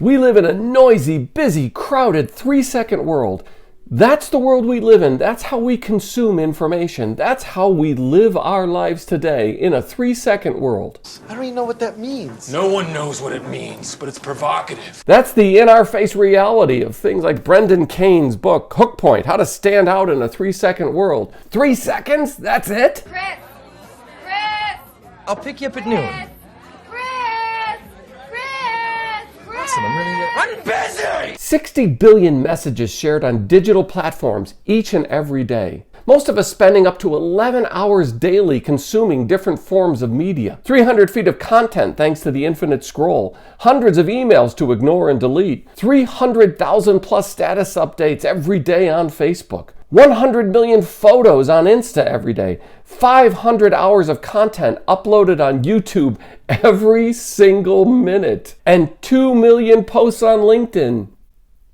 We live in a noisy, busy, crowded 3-second world. That's the world we live in. That's how we consume information. That's how we live our lives today in a 3-second world. I don't even know what that means. No one knows what it means, but it's provocative. That's the in-our-face reality of things like Brendan Kane's book, Hook Point, How to Stand Out in a 3-Second World. 3 seconds? That's it? Chris! I'll pick you up at noon. Listen, I'm busy! 60 billion messages shared on digital platforms each and every day. Most of us spending up to 11 hours daily consuming different forms of media. 300 feet of content thanks to the infinite scroll. Hundreds of emails to ignore and delete. 300,000 plus status updates every day on Facebook. 100 million photos on Insta every day. 500 hours of content uploaded on YouTube every single minute. And 2 million posts on LinkedIn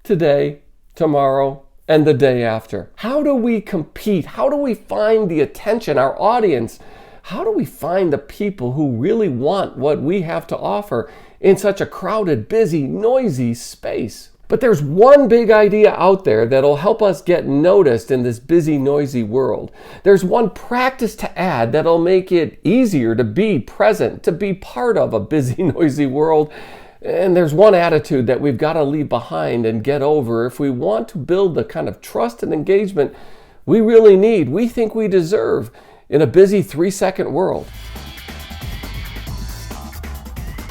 today, tomorrow, and the day after. How do we compete? How do we find the attention, our audience? How do we find the people who really want what we have to offer in such a crowded, busy, noisy space? But there's one big idea out there that'll help us get noticed in this busy, noisy world. There's one practice to add that'll make it easier to be present, to be part of a busy, noisy world. And there's one attitude that we've got to leave behind and get over if we want to build the kind of trust and engagement we really need, we think we deserve in a busy 3-second world.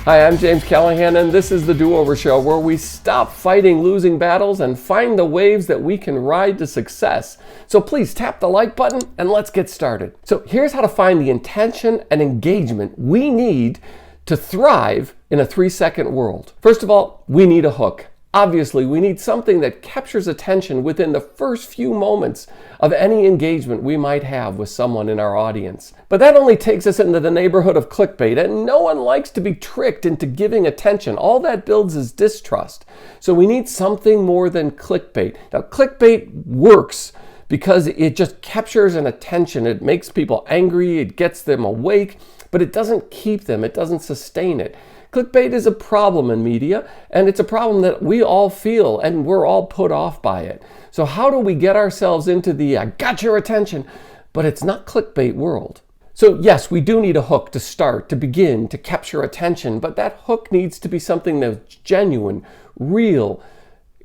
Hi, I'm James Callahan, and this is the Do-Over Show, where we stop fighting losing battles and find the waves that we can ride to success. So please tap the like button and let's get started. So here's how to find the intention and engagement we need to thrive in a 3-second world. First of all, we need a hook. Obviously, we need something that captures attention within the first few moments of any engagement we might have with someone in our audience. But that only takes us into the neighborhood of clickbait, and no one likes to be tricked into giving attention. All that builds is distrust. So we need something more than clickbait. Now, clickbait works because it just captures an attention. It makes people angry, it gets them awake, but it doesn't keep them, it doesn't sustain it. Clickbait is a problem in media, and it's a problem that we all feel, and we're all put off by it. So how do we get ourselves into the I got your attention, but it's not clickbait world? So yes, we do need a hook to start, to begin, to capture attention, but that hook needs to be something that's genuine, real,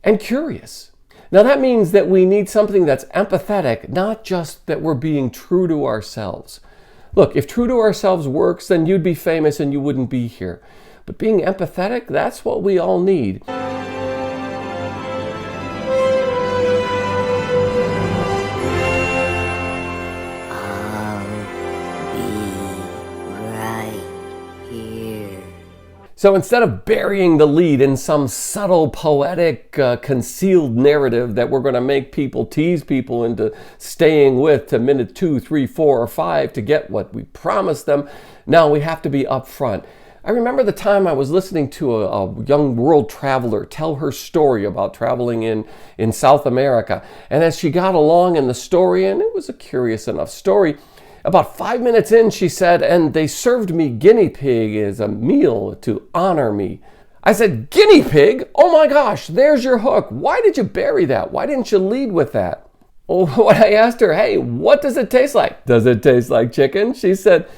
and curious. Now that means that we need something that's empathetic, not just that we're being true to ourselves. Look, if true to ourselves works, then you'd be famous and you wouldn't be here. But being empathetic, that's what we all need. I'll be right here. So instead of burying the lead in some subtle, poetic, concealed narrative that we're going to make people, tease people into staying with to minute 2, 3, 4, or 5 to get what we promised them, now we have to be upfront. I remember the time I was listening to a young world traveler tell her story about traveling in South America. And as she got along in the story, and it was a curious enough story, about 5 minutes in, she said, and they served me guinea pig as a meal to honor me. I said, guinea pig? Oh my gosh, there's your hook. Why did you bury that? Why didn't you lead with that? Oh, when I asked her, hey, what does it taste like? Does it taste like chicken? She said,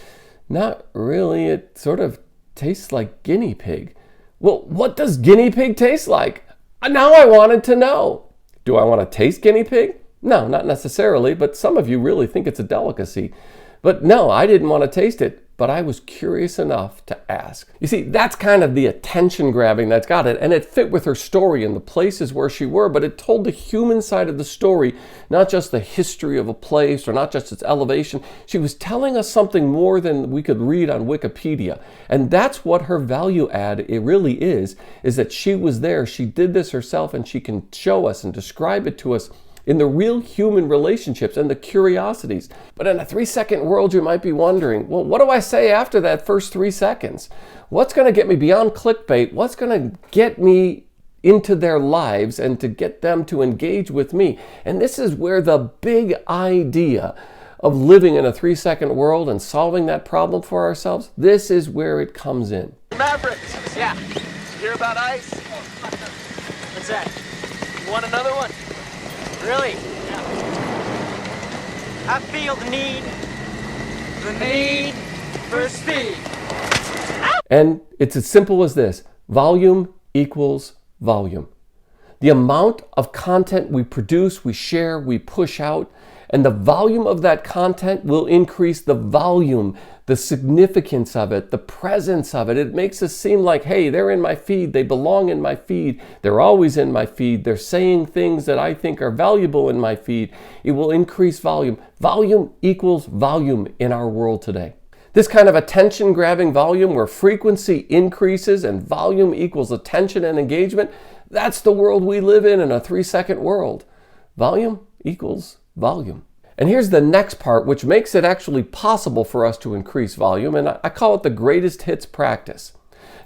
not really. It sort of tastes like guinea pig. Well, what does guinea pig taste like? Now I wanted to know. Do I want to taste guinea pig? No, not necessarily, but some of you really think it's a delicacy. But no, I didn't want to taste it, but I was curious enough to ask. You see, that's kind of the attention grabbing that's got it, and it fit with her story and the places where she were, but it told the human side of the story, not just the history of a place or not just its elevation. She was telling us something more than we could read on Wikipedia. And that's what her value add, it really is that she was there, she did this herself, and she can show us and describe it to us in the real human relationships and the curiosities. But in a 3-second world, you might be wondering, well, what do I say after that first 3 seconds? What's going to get me beyond clickbait? What's going to get me into their lives and to get them to engage with me? And this is where the big idea of living in a 3-second world and solving that problem for ourselves, this is where it comes in. Mavericks! Yeah. You hear about ice? set. You want another one? Really? Yeah. I feel the need for speed. And it's as simple as this. Volume equals volume. The amount of content we produce, we share, we push out, and the volume of that content will increase the volume, the significance of it, the presence of it. It makes us seem like, hey, they're in my feed, they belong in my feed, they're always in my feed, they're saying things that I think are valuable in my feed. It will increase volume. Volume equals volume in our world today. This kind of attention-grabbing volume where frequency increases and volume equals attention and engagement, that's the world we live in a 3-second world. Volume equals volume. And here's the next part, which makes it actually possible for us to increase volume, and I call it the greatest hits practice.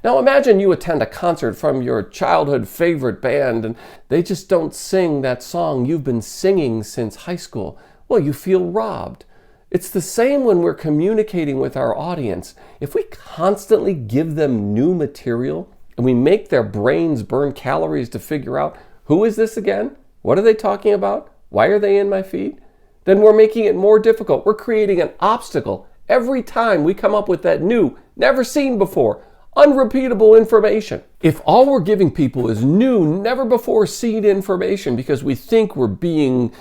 Now imagine you attend a concert from your childhood favorite band and they just don't sing that song you've been singing since high school. Well, you feel robbed. It's the same when we're communicating with our audience. If we constantly give them new material and we make their brains burn calories to figure out, who is this again? What are they talking about? Why are they in my feed? Then we're making it more difficult. We're creating an obstacle every time we come up with that new, never seen before, unrepeatable information. If all we're giving people is new, never before seen information because we think we're being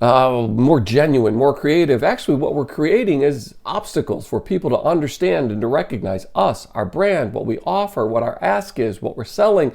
more genuine, more creative, actually what we're creating is obstacles for people to understand and to recognize us, our brand, what we offer, what our ask is, what we're selling,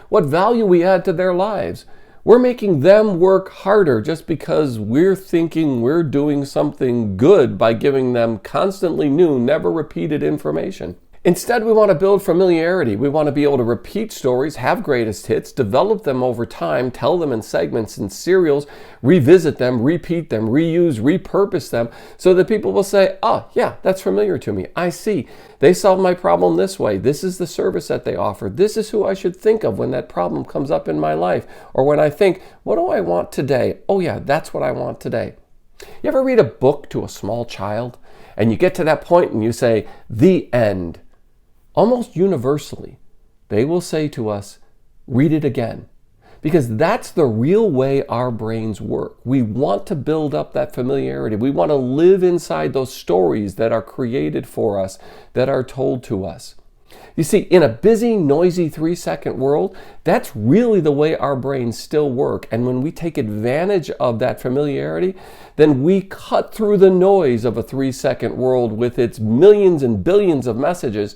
what value we add to their lives. We're making them work harder just because we're thinking we're doing something good by giving them constantly new, never repeated information. Instead, we want to build familiarity. We want to be able to repeat stories, have greatest hits, develop them over time, tell them in segments and serials, revisit them, repeat them, reuse, repurpose them, so that people will say, oh, yeah, that's familiar to me. I see. They solve my problem this way. This is the service that they offer. This is who I should think of when that problem comes up in my life. Or when I think, what do I want today? Oh, yeah, that's what I want today. You ever read a book to a small child and you get to that point and you say, the end? Almost universally, they will say to us, read it again. Because that's the real way our brains work. We want to build up that familiarity. We want to live inside those stories that are created for us, that are told to us. You see, in a busy, noisy 3-second world, that's really the way our brains still work. And when we take advantage of that familiarity, then we cut through the noise of a 3-second world with its millions and billions of messages,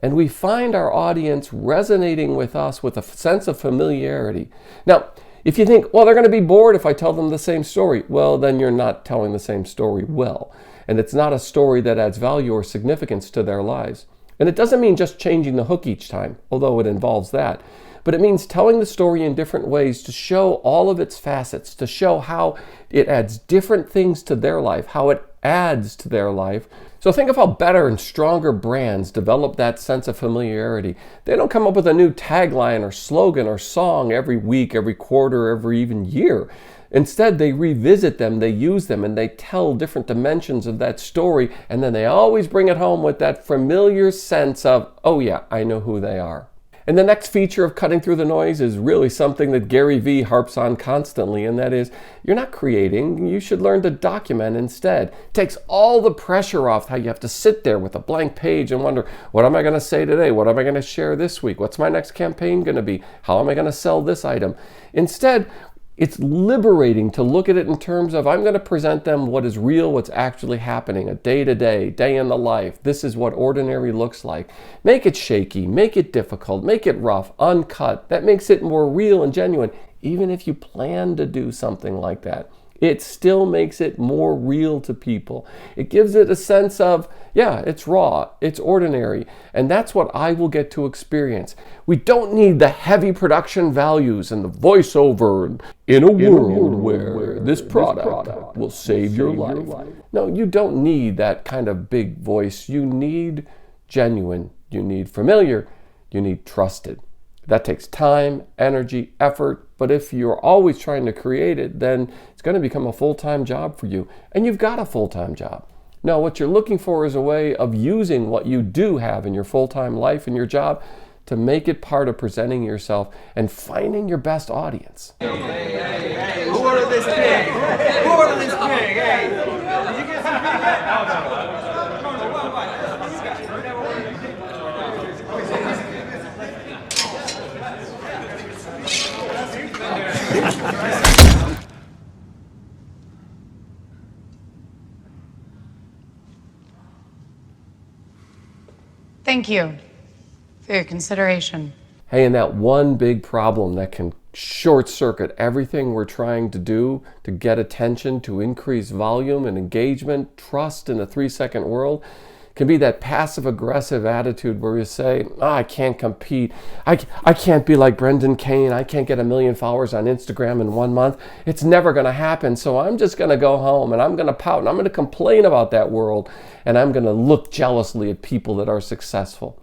and we find our audience resonating with us with a sense of familiarity. Now, if you think, well, they're going to be bored if I tell them the same story, well, then you're not telling the same story well. And it's not a story that adds value or significance to their lives. And it doesn't mean just changing the hook each time, although it involves that. But it means telling the story in different ways to show all of its facets, to show how it adds different things to their life, how it adds to their life. So think of how better and stronger brands develop that sense of familiarity. They don't come up with a new tagline or slogan or song every week, every quarter, every even year. Instead, they revisit them, they use them, and they tell different dimensions of that story, and then they always bring it home with that familiar sense of, oh yeah, I know who they are. And the next feature of cutting through the noise is really something that Gary Vee harps on constantly, and that is, you're not creating, you should learn to document instead. It takes all the pressure off how you have to sit there with a blank page and wonder, what am I going to say today? What am I going to share this week? What's my next campaign going to be? How am I going to sell this item? Instead, it's liberating to look at it in terms of, I'm going to present them what is real, what's actually happening, a day-to-day, day in the life. This is what ordinary looks like. Make it shaky, make it difficult, make it rough, uncut. That makes it more real and genuine. Even if you plan to do something like that, it still makes it more real to people. It gives it a sense of, yeah, it's raw, it's ordinary, and that's what I will get to experience. We don't need the heavy production values and the voiceover in a world where this product will save your life. No, you don't need that kind of big voice. You need genuine, you need familiar, you need trusted. That takes time, energy, effort, but if you're always trying to create it, then it's going to become a full-time job for you. And you've got a full-time job. No, what you're looking for is a way of using what you do have in your full-time life and your job to make it part of presenting yourself and finding your best audience. Who ordered this pig? Who ordered this pig? Hey! Did you get some pig yet? No. Thank you for your consideration. Hey, and that one big problem that can short circuit everything we're trying to do to get attention, to increase volume and engagement, trust in the 3-second world, can be that passive aggressive attitude where you say, I can't compete. I can't be like Brendan Kane. I can't get 1 million followers on Instagram in 1 month. It's never going to happen. So I'm just going to go home and I'm going to pout and I'm going to complain about that world and I'm going to look jealously at people that are successful.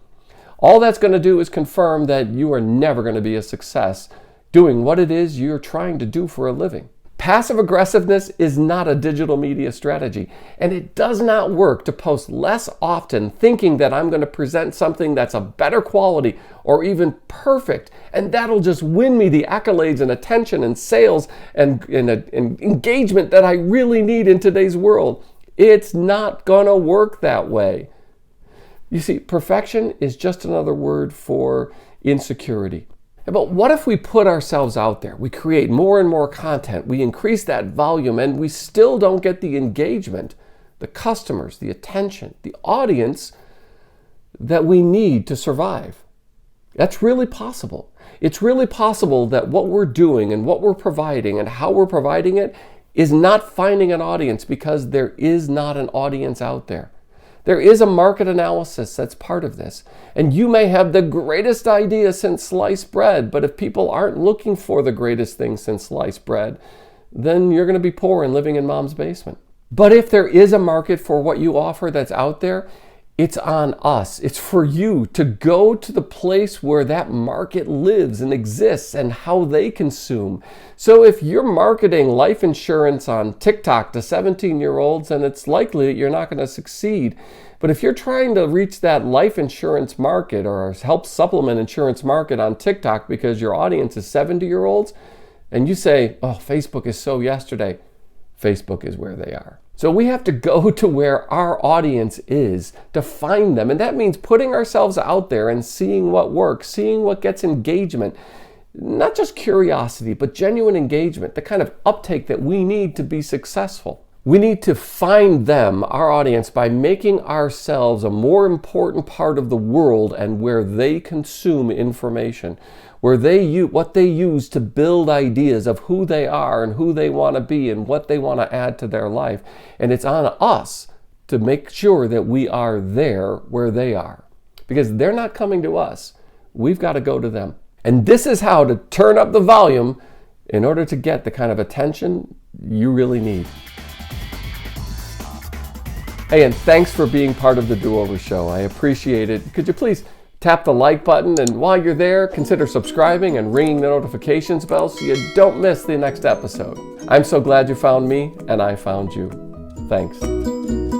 All that's going to do is confirm that you are never going to be a success doing what it is you're trying to do for a living. Passive aggressiveness is not a digital media strategy, and it does not work to post less often thinking that I'm going to present something that's a better quality or even perfect, and that'll just win me the accolades and attention and sales and engagement that I really need in today's world. It's not going to work that way. You see, perfection is just another word for insecurity. But what if we put ourselves out there? We create more and more content, we increase that volume, and we still don't get the engagement, the customers, the attention, the audience that we need to survive. That's really possible. It's really possible that what we're doing and what we're providing and how we're providing it is not finding an audience because there is not an audience out there. There is a market analysis that's part of this. And you may have the greatest idea since sliced bread, but if people aren't looking for the greatest thing since sliced bread, then you're going to be poor and living in mom's basement. But if there is a market for what you offer that's out there, it's on us. It's for you to go to the place where that market lives and exists and how they consume. So if you're marketing life insurance on TikTok to 17-year-olds, then it's likely that you're not going to succeed. But if you're trying to reach that life insurance market or help supplement insurance market on TikTok because your audience is 70-year-olds, and you say, oh, Facebook is so yesterday, Facebook is where they are. So we have to go to where our audience is to find them. And that means putting ourselves out there and seeing what works, seeing what gets engagement. Not just curiosity, but genuine engagement, the kind of uptake that we need to be successful. We need to find them, our audience, by making ourselves a more important part of the world and where they consume information, where what they use to build ideas of who they are and who they want to be and what they want to add to their life. And it's on us to make sure that we are there where they are, because they're not coming to us. We've got to go to them. And this is how to turn up the volume in order to get the kind of attention you really need. Hey, and thanks for being part of the Do-Over Show. I appreciate it. Could you please tap the like button, and while you're there, consider subscribing and ringing the notifications bell so you don't miss the next episode. I'm so glad you found me, and I found you. Thanks.